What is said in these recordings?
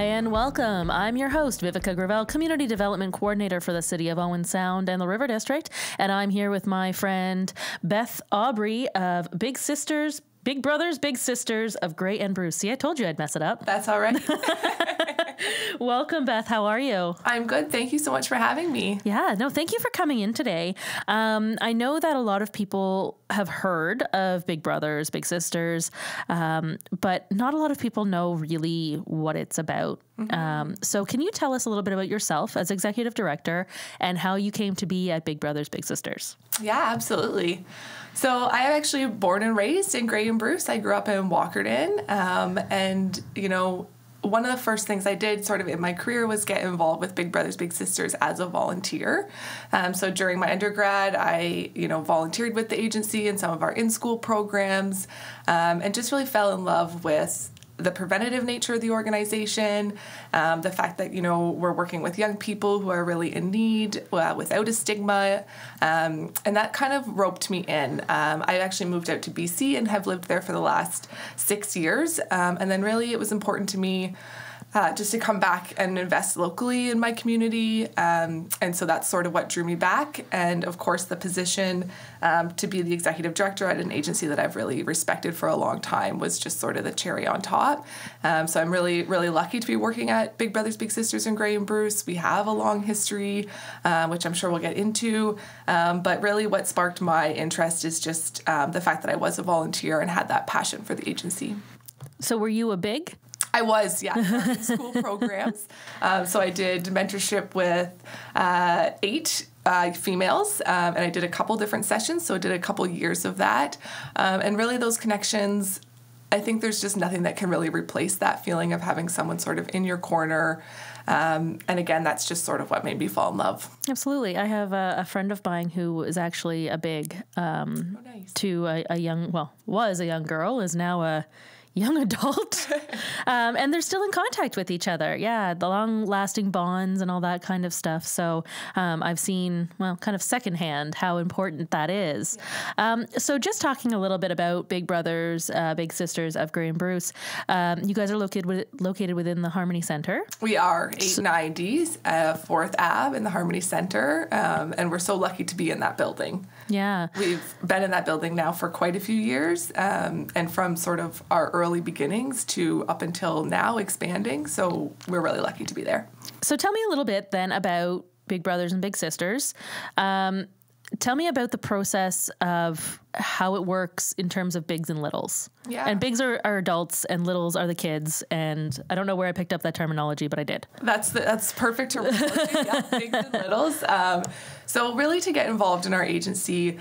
Hi and welcome. I'm your host, Viveca Gravel, Community Development Coordinator for the City of Owen Sound and the River District. And I'm here with my friend, Beth Aubrey of Big Brothers, Big Sisters of Grey and Bruce. See, I told you I'd mess it up. That's all right. Welcome, Beth. How are you? I'm good. Thank you so much for having me. Yeah, no, thank you for coming in today. I know that a lot of people have heard of Big Brothers, Big Sisters, but not a lot of people know really what it's about. So can you tell us a little bit about yourself as Executive Director and how you came to be at Big Brothers, Big Sisters? Yeah, absolutely. So I am actually born and raised in Grey and Bruce. I grew up in Walkerton, and, one of the first things I did sort of in my career was get involved with Big Brothers Big Sisters as a volunteer. So during my undergrad, I, volunteered with the agency in some of our in-school programs, and just really fell in love with the preventative nature of the organization, the fact that, we're working with young people who are really in need without a stigma, and that kind of roped me in. I actually moved out to BC and have lived there for the last 6 years, and then really it was important to me just to come back and invest locally in my community. And so that's sort of what drew me back. And of course, the position to be the executive director at an agency that I've really respected for a long time was just sort of the cherry on top. So I'm really, really lucky to be working at Big Brothers Big Sisters in Grey and Bruce. We have a long history, which I'm sure we'll get into. But really what sparked my interest is just the fact that I was a volunteer and had that passion for the agency. So were you a big? I was, yeah, in school programs. So I did mentorship with 8 females, and I did a couple different sessions, so I did a couple years of that. And really those connections, I think there's just nothing that can really replace that feeling of having someone sort of in your corner. And again, that's just sort of what made me fall in love. Absolutely. I have a friend of mine who is actually a big nice. To was a young girl, is now a young adult, and they're still in contact with each other. Yeah, the long-lasting bonds and all that kind of stuff. So I've seen, kind of secondhand how important that is. Yeah. So just talking a little bit about Big Brothers, Big Sisters of Grey and Bruce, you guys are located within the Harmony Centre. We are 890 4th Ave in the Harmony Centre, and we're so lucky to be in that building. Yeah. We've been in that building now for quite a few years, and from sort of our early beginnings to up until now expanding. So we're really lucky to be there. So tell me a little bit then about Big Brothers and Big Sisters. Tell me about the process of how it works in terms of bigs and littles. Yeah. And bigs are adults and littles are the kids. And I don't know where I picked up that terminology, but I did. That's perfect terminology. Yeah, bigs and littles. So really to get involved in our agency,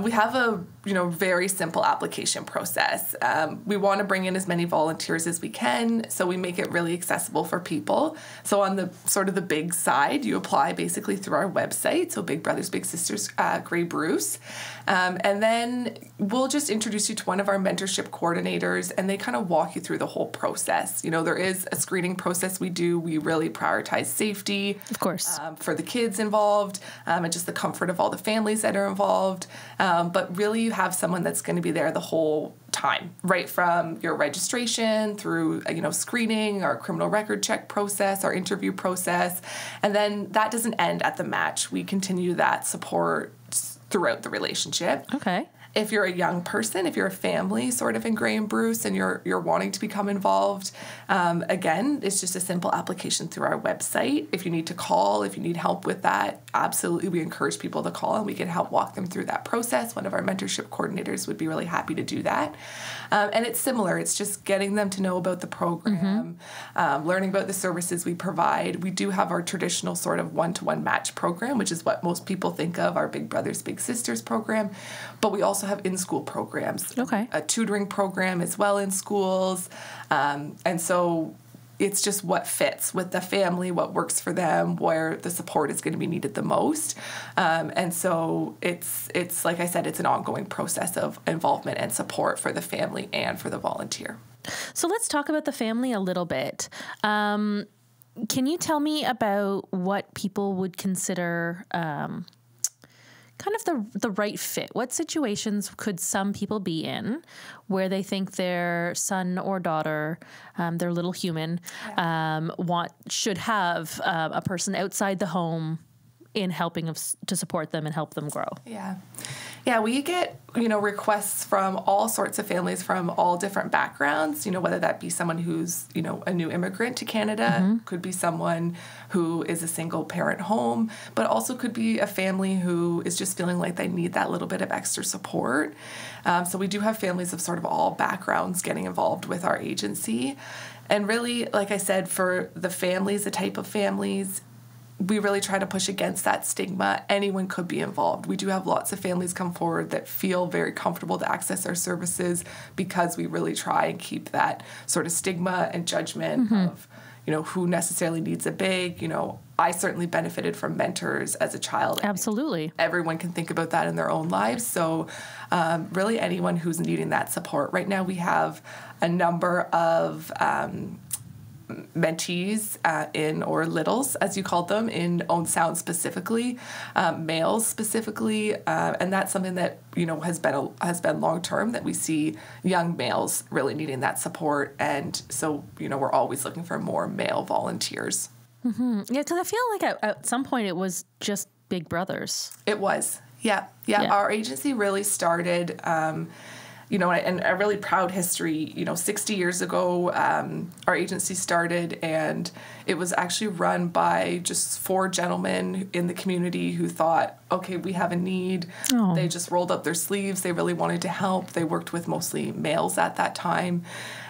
we have a very simple application process. We want to bring in as many volunteers as we can, so we make it really accessible for people. So on the sort of the big side, you apply basically through our website, so Big Brothers Big Sisters Grey Bruce, and then we'll just introduce you to one of our mentorship coordinators, and they kind of walk you through the whole process. There is a screening process we do. We really prioritize safety, of course, for the kids involved, and just the comfort of all the families that are involved. But really you have someone that's going to be there the whole time, right from your registration through, screening, our criminal record check process, our interview process. And then that doesn't end at the match. We continue that support throughout the relationship. Okay. If you're a young person, if you're a family sort of in Grey and Bruce and you're wanting to become involved, again, it's just a simple application through our website. If you need to call, if you need help with that, absolutely, we encourage people to call and we can help walk them through that process. One of our mentorship coordinators would be really happy to do that. And it's similar. It's just getting them to know about the program, learning about the services we provide. We do have our traditional sort of one-to-one match program, which is what most people think of, our Big Brothers Big Sisters program. But we also have in-school programs. Okay. A tutoring program as well in schools. And so it's just what fits with the family, what works for them, where the support is going to be needed the most. And so it's like I said, it's an ongoing process of involvement and support for the family and for the volunteer. So let's talk about the family a little bit. Can you tell me about what people would consider kind of the right fit? What situations could some people be in where they think their son or daughter, their little human, should have a person outside the home in helping to support them and help them grow? Yeah, we get, requests from all sorts of families from all different backgrounds, whether that be someone who's, a new immigrant to Canada, could be someone who is a single parent home, but also could be a family who is just feeling like they need that little bit of extra support. So we do have families of sort of all backgrounds getting involved with our agency. And really, like I said, for the families, the type of families, we really try to push against that stigma. Anyone could be involved. We do have lots of families come forward that feel very comfortable to access our services because we really try and keep that sort of stigma and judgment of, who necessarily needs a big, I certainly benefited from mentors as a child. Absolutely. Everyone can think about that in their own lives. So really anyone who's needing that support. Right now we have a number of mentees or littles, as you called them, in Owen Sound specifically, males specifically, and that's something that has been long term, that we see young males really needing that support, and so we're always looking for more male volunteers. Yeah, because I feel like at some point it was just Big Brothers. It was, yeah. Our agency really started. And a really proud history, 60 years ago, our agency started, and it was actually run by just 4 gentlemen in the community who thought, okay, we have a need. Oh. They just rolled up their sleeves. They really wanted to help. They worked with mostly males at that time.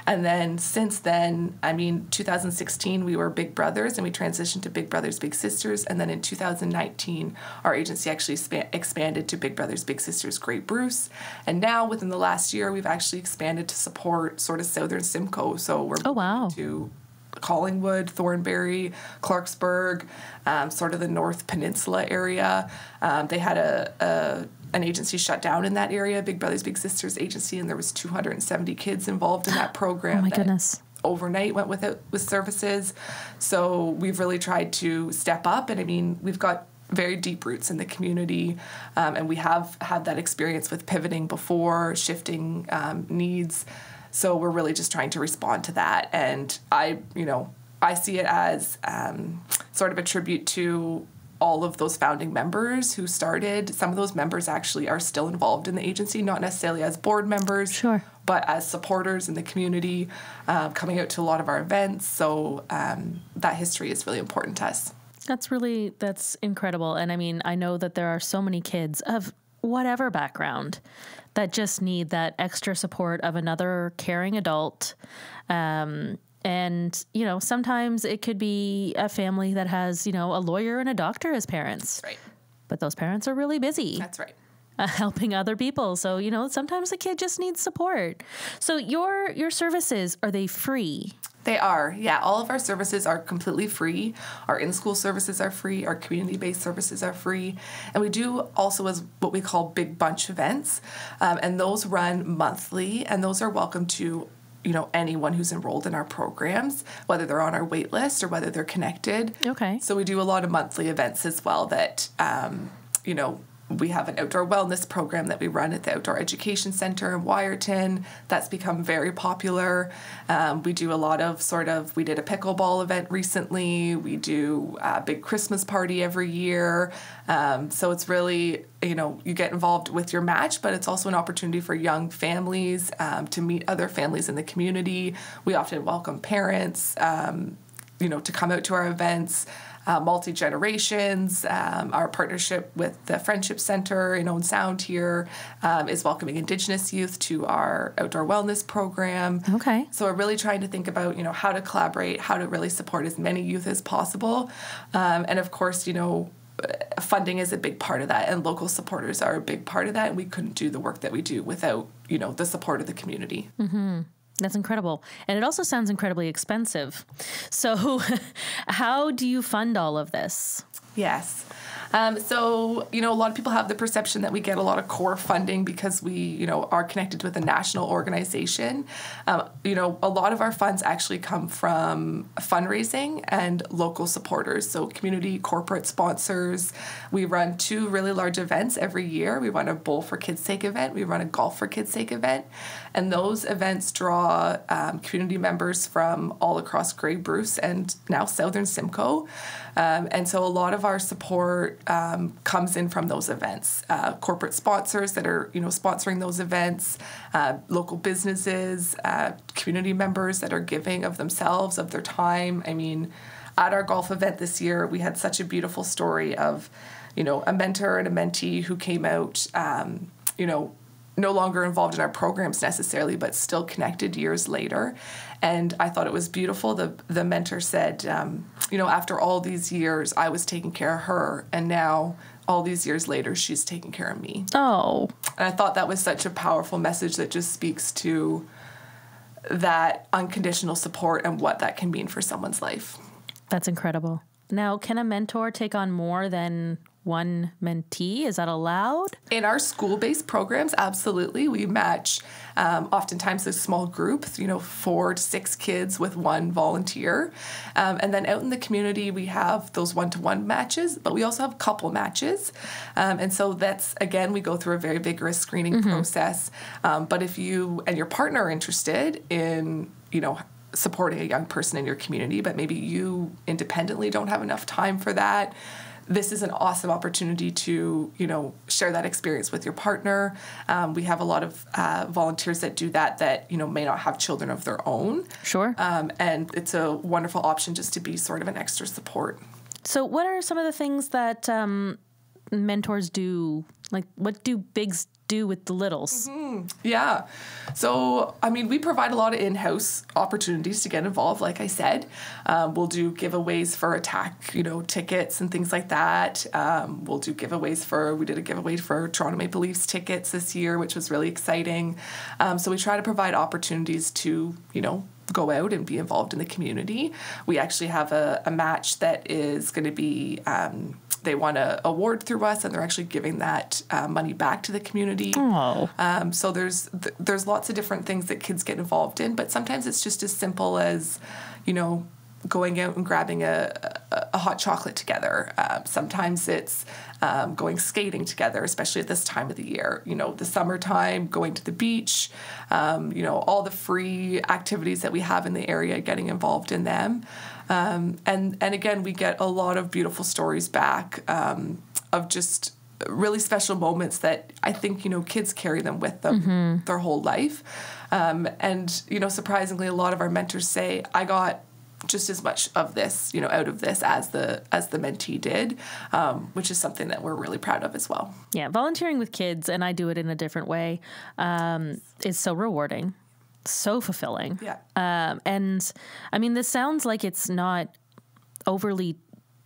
And then since then, 2016, we were Big Brothers, and we transitioned to Big Brothers, Big Sisters. And then in 2019, our agency actually expanded to Big Brothers, Big Sisters, Great Bruce. And now, within the last year, we've actually expanded to support sort of Southern Simcoe. So we're to Collingwood, Thornbury, Clarksburg, sort of the North Peninsula area. They had an agency shut down in that area, Big Brothers Big Sisters agency, and there was 270 kids involved in that program. Oh my goodness. Overnight went with services. So we've really tried to step up, and we've got very deep roots in the community, and we have had that experience with pivoting before, shifting needs. So we're really just trying to respond to that, and I see it as sort of a tribute to all of those founding members who started. Some of those members actually are still involved in the agency, not necessarily as board members, sure, but as supporters in the community, coming out to a lot of our events. So that history is really important to us. That's incredible. And I know that there are so many kids of whatever background that just need that extra support of another caring adult. And, sometimes it could be a family that has, a lawyer and a doctor as parents. Right. But those parents are really busy. That's right. Helping other people. So, sometimes the kid just needs support. So your services, are they free? They are. Yeah. All of our services are completely free. Our in-school services are free. Our community-based services are free. And we do also as what we call big bunch events. And those run monthly, and those are welcome to anyone who's enrolled in our programs, whether they're on our wait list or whether they're connected. Okay. So we do a lot of monthly events as well that, we have an outdoor wellness program that we run at the Outdoor Education Center in Wyerton. That's become very popular. We do a lot of we did a pickleball event recently. We do a big Christmas party every year. So it's really, you get involved with your match, but it's also an opportunity for young families to meet other families in the community. We often welcome parents, to come out to our events. Multi-generations. Our partnership with the Friendship Center in Owen Sound here is welcoming Indigenous youth to our outdoor wellness program. Okay. So we're really trying to think about, how to collaborate, how to really support as many youth as possible. And of course, funding is a big part of that, and local supporters are a big part of that, and we couldn't do the work that we do without, the support of the community. Mm-hmm. That's incredible. And it also sounds incredibly expensive. So how do you fund all of this? Yes. So, a lot of people have the perception that we get a lot of core funding because we, are connected with a national organization. A lot of our funds actually come from fundraising and local supporters. So community corporate sponsors. We run 2 really large events every year. We run a Bowl for Kids' Sake event. We run a Golf for Kids' Sake event. And those events draw community members from all across Grey Bruce and now Southern Simcoe. And so a lot of our support comes in from those events. Corporate sponsors that are, sponsoring those events, local businesses, community members that are giving of themselves, of their time. I mean, at our golf event this year, we had such a beautiful story of, a mentor and a mentee who came out, no longer involved in our programs necessarily, but still connected years later. And I thought it was beautiful. The mentor said, after all these years, I was taking care of her, and now all these years later, she's taking care of me. Oh. And I thought that was such a powerful message that just speaks to that unconditional support and what that can mean for someone's life. That's incredible. Now, can a mentor take on more than one mentee? Is that allowed? In our school-based programs, absolutely. We match oftentimes a small group, 4 to 6 kids with 1 volunteer. And then out in the community, we have those one-to-one matches, but we also have couple matches. And so that's, again, we go through a very vigorous screening process. But if you and your partner are interested in, supporting a young person in your community, but maybe you independently don't have enough time for that, this is an awesome opportunity to, share that experience with your partner. We have a lot of volunteers that do that, may not have children of their own. Sure. And it's a wonderful option just to be sort of an extra support. So what are some of the things that mentors do? Like, what do bigs do with the littles? Yeah. So, we provide a lot of in-house opportunities to get involved, like I said. We'll do giveaways for attack, tickets and things like that. We'll do giveaways we did a giveaway for Toronto Maple Leafs tickets this year, which was really exciting. So we try to provide opportunities to, go out and be involved in the community. We actually have a match that is going to be... they won an award through us, and they're actually giving that money back to the community. Oh. So there's lots of different things that kids get involved in, but sometimes it's just as simple as, going out and grabbing a hot chocolate together. Sometimes it's going skating together, especially at this time of the year. The summertime, going to the beach, all the free activities that we have in the area, getting involved in them. And again, we get a lot of beautiful stories back of just really special moments that I think, kids carry them with them their whole life. And, surprisingly, a lot of our mentors say, I got just as much of this, out of this as the mentee did, which is something that we're really proud of as well. Yeah, volunteering with kids, and I do it in a different way, is so rewarding. So fulfilling. Yeah. And this sounds like it's not overly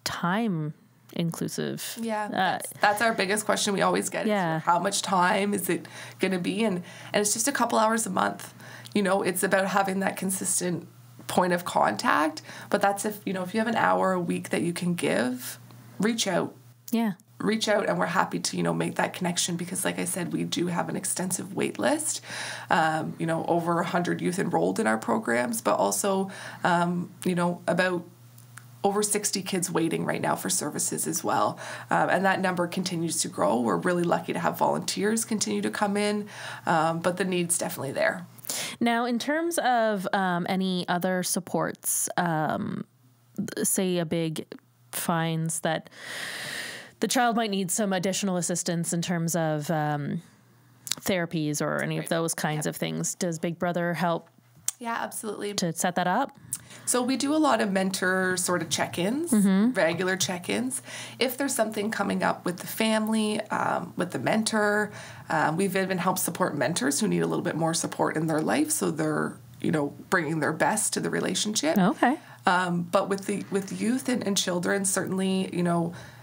time inclusive. Yeah. That's our biggest question we always get. Yeah. Is, how much time is it going to be? And it's just a couple hours a month. It's about having that consistent point of contact. But that's if you have an hour a week that you can give, reach out. Yeah. Reach out, and we're happy to, make that connection because, like I said, we do have an extensive wait list, over 100 youth enrolled in our programs, but also, about over 60 kids waiting right now for services as well. And that number continues to grow. We're really lucky to have volunteers continue to come in, but the need's definitely there. Now, in terms of any other supports, say a big finds that the child might need some additional assistance in terms of therapies or any of those kinds of things. Does Big Brother help? Yeah, absolutely. To set that up? So we do a lot of mentor sort of check-ins, regular check-ins. If there's something coming up with the family, with the mentor, we've even helped support mentors who need a little bit more support in their life, so they're, bringing their best to the relationship. Okay. But with youth and children, certainly,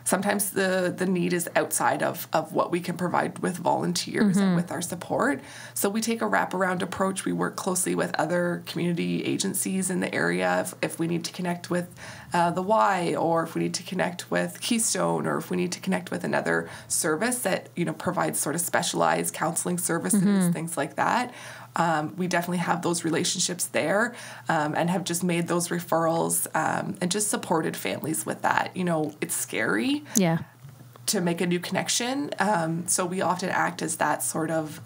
sometimes the need is outside of what we can provide with volunteers and with our support. So we take a wraparound approach. We work closely with other community agencies in the area if we need to connect with the Y, or if we need to connect with Keystone, or if we need to connect with another service that, you know, provides sort of specialized counseling services, things like that. We definitely have those relationships there, and have just made those referrals, and just supported families with that. You know, it's scary. Yeah. To make a new connection. So we often act as that sort of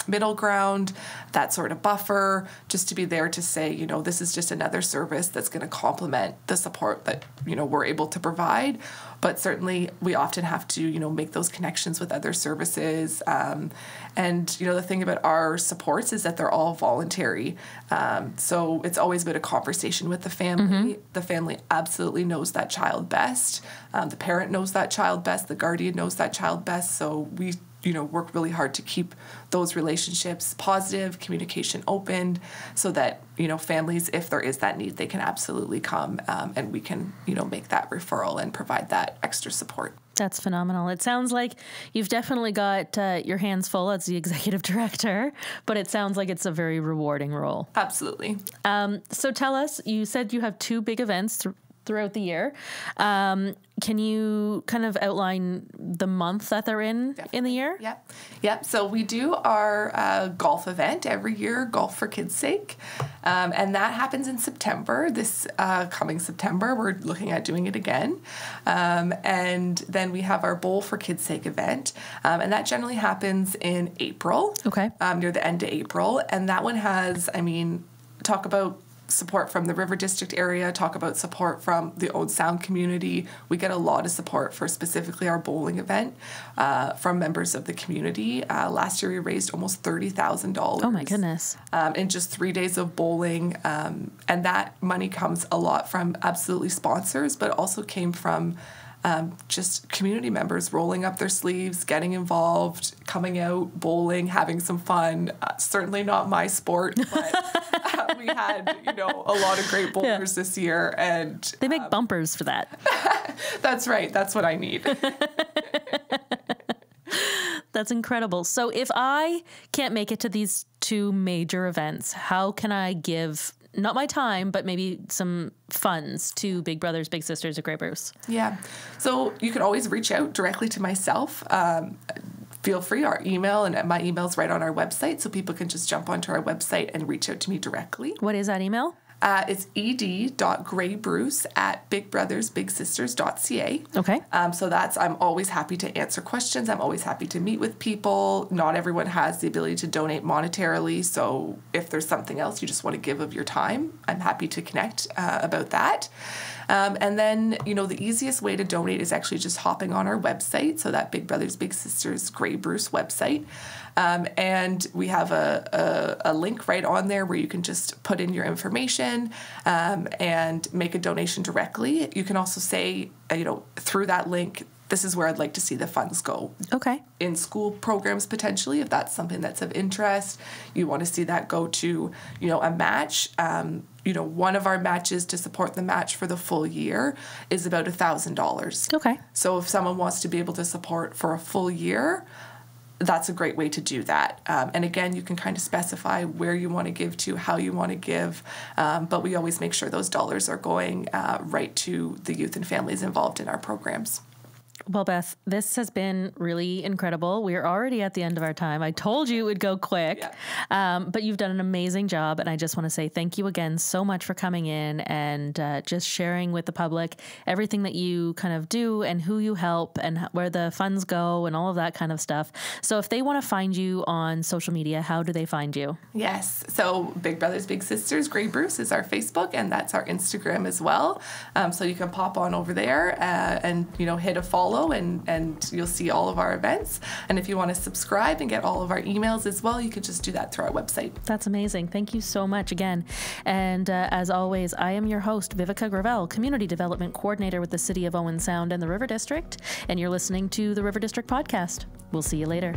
middle ground, that sort of buffer, just to be there to say, you know, this is just another service that's going to complement the support that, you know, we're able to provide. But certainly we often have to, you know, make those connections with other services. And, you know, the thing about our supports is that they're all voluntary. So it's always been a conversation with the family. The family absolutely knows that child best. The parent knows that child best. The guardian knows that child best. So we, you know, work really hard to keep those relationships positive, communication open, so that, you know, families, if there is that need, they can absolutely come, and we can, you know, make that referral and provide that extra support. That's phenomenal. It sounds like you've definitely got your hands full as the executive director, but it sounds like it's a very rewarding role. Absolutely. So tell us, you said you have 2 big events throughout the year. Can you kind of outline the month that they're in the year? Yep. So we do our golf event every year, Golf for Kids' Sake. And that happens in September. This coming September, we're looking at doing it again. And then we have our Bowl for Kids' Sake event. And that generally happens in April. Okay. Near the end of April. And that one has, I mean, talk about support from the River District area, talk about support from the Owen Sound community. We get a lot of support for specifically our bowling event from members of the community. Last year we raised almost $30,000. Oh my goodness. In just 3 days of bowling. And that money comes a lot from absolutely sponsors, but also came from just community members rolling up their sleeves, getting involved, coming out, bowling, having some fun. Certainly not my sport, but we had, you know, a lot of great bowlers this year. And they make bumpers for that. That's right. That's what I need. That's incredible. So if I can't make it to these 2 major events, how can I give, not my time, but maybe some funds to Big Brothers Big Sisters of Grey Bruce? Yeah. So you can always reach out directly to myself. Feel free. Our email, and my email's right on our website, so people can just jump onto our website and reach out to me directly. What is that email? It's ed.graybruce@bigbrothersbigsisters.ca. Okay. So I'm always happy to answer questions. I'm always happy to meet with people. Not everyone has the ability to donate monetarily. So if there's something else you just want to give of your time, I'm happy to connect about that. And then, you know, the easiest way to donate is actually just hopping on our website. So that Big Brothers Big Sisters Grey Bruce website. And we have a link right on there where you can just put in your information and make a donation directly. You can also say, you know, through that link, this is where I'd like to see the funds go. Okay. In school programs, potentially, if that's something that's of interest. You want to see that go to, you know, a match. You know, one of our matches to support the match for the full year is about $1,000. Okay. So if someone wants to be able to support for a full year, that's a great way to do that. And again, you can kind of specify where you want to give to, how you want to give, but we always make sure those dollars are going right to the youth and families involved in our programs. Well, Beth, this has been really incredible. We're already at the end of our time. I told you it would go quick, but you've done an amazing job. And I just want to say thank you again so much for coming in and just sharing with the public everything that you kind of do and who you help and where the funds go and all of that kind of stuff. So if they want to find you on social media, how do they find you? Yes. So Big Brothers Big Sisters Grey Bruce is our Facebook, and that's our Instagram as well. So you can pop on over there and, you know, hit a follow. And you'll see all of our events. And if you want to subscribe and get all of our emails as well, you can just do that through our website. That's amazing. Thank you so much again. And as always, I am your host, Viveca Gravel, Community Development Coordinator with the City of Owen Sound and the River District. And you're listening to the River District Podcast. We'll see you later.